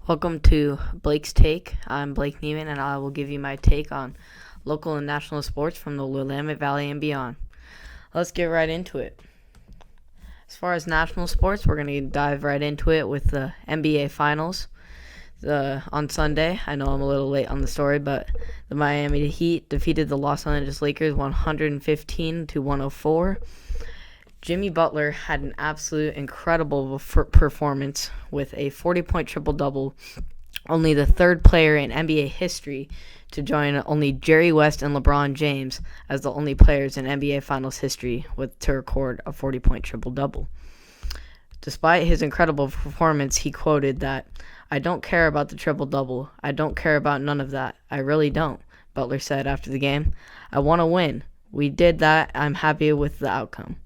Welcome to Blake's Take. I'm Blake Neiman, and I will give you my take on local and national sports from the Willamette Valley and beyond. Let's get right into it. As far as national sports, we're going to dive right into it with the NBA Finals on Sunday. I know I'm a little late on the story, but the Miami Heat defeated the Los Angeles Lakers 115-104. Jimmy Butler had an absolute incredible performance with a 40-point triple-double, only the third player in NBA history to join only Jerry West and LeBron James as the only players in NBA Finals history to record a 40-point triple-double. Despite his incredible performance, he quoted that, "I don't care about the triple-double. I don't care about none of that. I really don't," Butler said after the game. "I want to win. We did that. I'm happy with the outcome."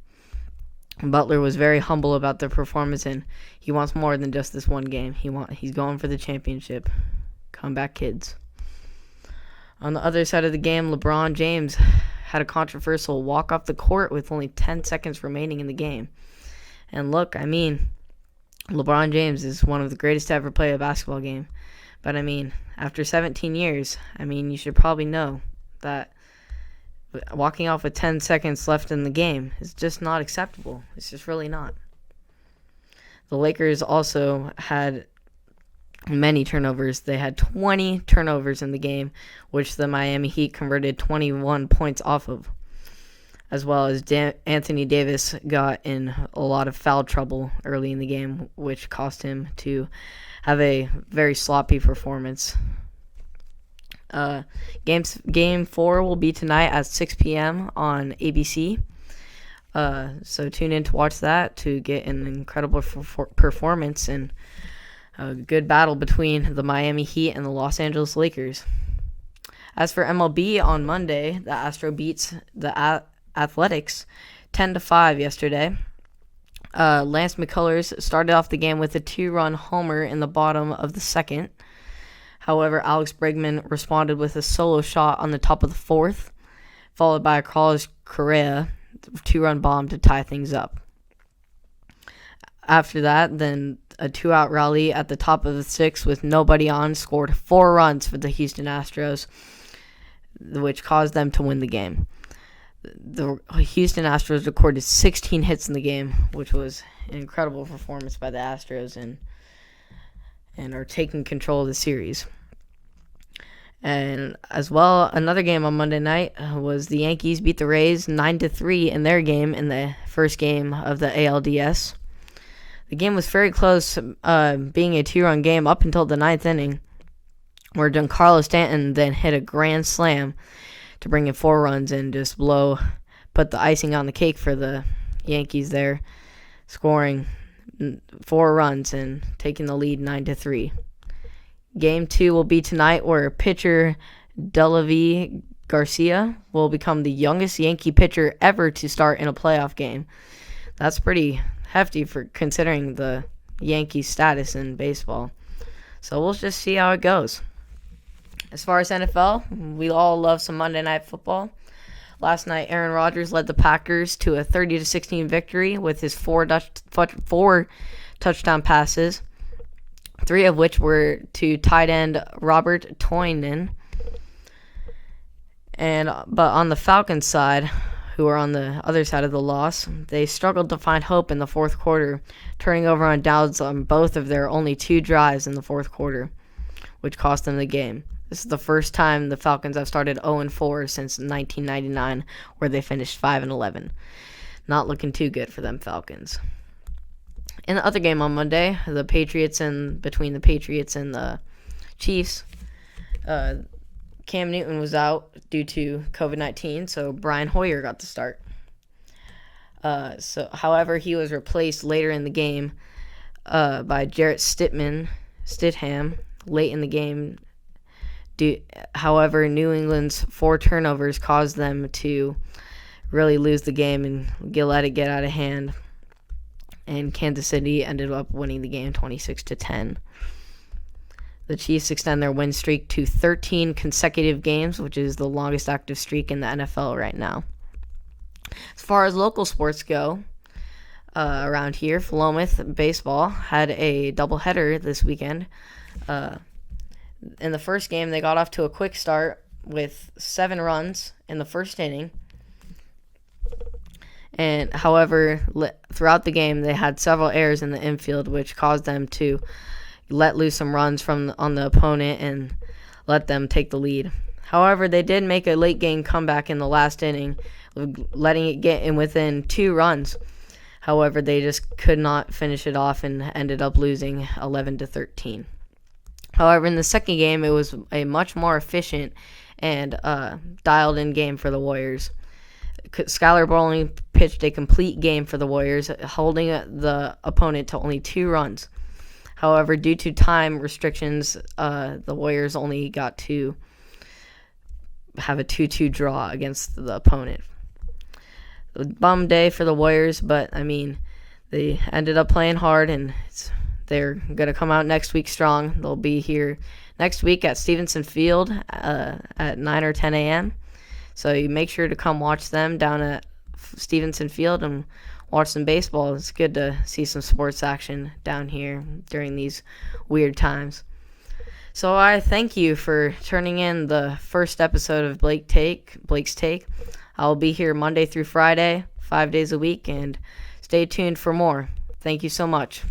Butler was very humble about their performance, and he wants more than just this one game. He's going for the championship. Come back, kids. On the other side of the game, LeBron James had a controversial walk off the court with only 10 seconds remaining in the game. And look, LeBron James is one of the greatest to ever play a basketball game. But after 17 years, you should probably know that walking off with 10 seconds left in the game is just not acceptable. It's just really not. The Lakers also had many turnovers. They had 20 turnovers in the game, which the Miami Heat converted 21 points off of, as well as Anthony Davis got in a lot of foul trouble early in the game, which cost him have a very sloppy performance. Game 4 will be tonight at 6 p.m. on ABC. So tune in to watch that to get an incredible performance and a good battle between the Miami Heat and the Los Angeles Lakers. As for MLB, on Monday, the Astro beats the Athletics 10-5 yesterday. Lance McCullers started off the game with a 2-run homer in the bottom of the second. However, Alex Bregman responded with a solo shot on the top of the fourth, followed by a Carlos Correa 2-run bomb to tie things up. After that, then a 2-out rally at the top of the sixth with nobody on scored 4 runs for the Houston Astros, which caused them to win the game. The Houston Astros recorded 16 hits in the game, which was an incredible performance by the Astros and are taking control of the series. And as well, another game on Monday night was the Yankees beat the Rays 9-3 in their game in the first game of the ALDS. The game was very close, being a 2-run game up until the 9th inning, where Giancarlo Stanton then hit a grand slam to bring in 4 runs and just put the icing on the cake for the Yankees there, scoring 4 runs and taking the lead 9-3. Game 2 will be tonight, where pitcher Deivi Garcia will become the youngest Yankee pitcher ever to start in a playoff game. That's pretty hefty for considering the Yankees' status in baseball. So we'll just see how it goes. As far as NFL, we all love some Monday Night Football. Last night, Aaron Rodgers led the Packers to a 30-16 victory with his 4 touchdown passes, 3 of which were to tight end Robert Tonyan. But on the Falcons side, who are on the other side of the loss, they struggled to find hope in the fourth quarter, turning over on downs on both of their only 2 drives in the fourth quarter, which cost them the game. This is the first time the Falcons have started 0-4 since 1999, where they finished 5-11. Not looking too good for them Falcons. In the other game on Monday, between the Patriots and the Chiefs, Cam Newton was out due to COVID-19, so Brian Hoyer got the start. However, he was replaced later in the game by Jarrett Stidham late in the game. However, New England's 4 turnovers caused them to really lose the game and let it get out of hand. And Kansas City ended up winning the game 26-10. The Chiefs extend their win streak to 13 consecutive games, which is the longest active streak in the NFL right now. As far as local sports go, around here. Willamette baseball had a doubleheader this weekend. In the first game, they got off to a quick start with 7 runs in the first inning. And however, throughout the game, they had several errors in the infield, which caused them to let loose some runs on the opponent and let them take the lead. However, they did make a late game comeback in the last inning, letting it get in within 2 runs. However, they just could not finish it off and ended up losing 11-13. However, in the second game, it was a much more efficient and dialed-in game for the Warriors. Skylar Bowling pitched a complete game for the Warriors, holding the opponent to only 2 runs. However, due to time restrictions, the Warriors only got to have a 2-2 draw against the opponent. A bum day for the Warriors, but, I mean, they ended up playing hard, and they're going to come out next week strong. They'll be here next week at Stevenson Field at 9 or 10 a.m. So you make sure to come watch them down at Stevenson Field and watch some baseball. It's good to see some sports action down here during these weird times. So I thank you for turning in the first episode of Blake's Take. I'll be here Monday through Friday, 5 days a week, and stay tuned for more. Thank you so much.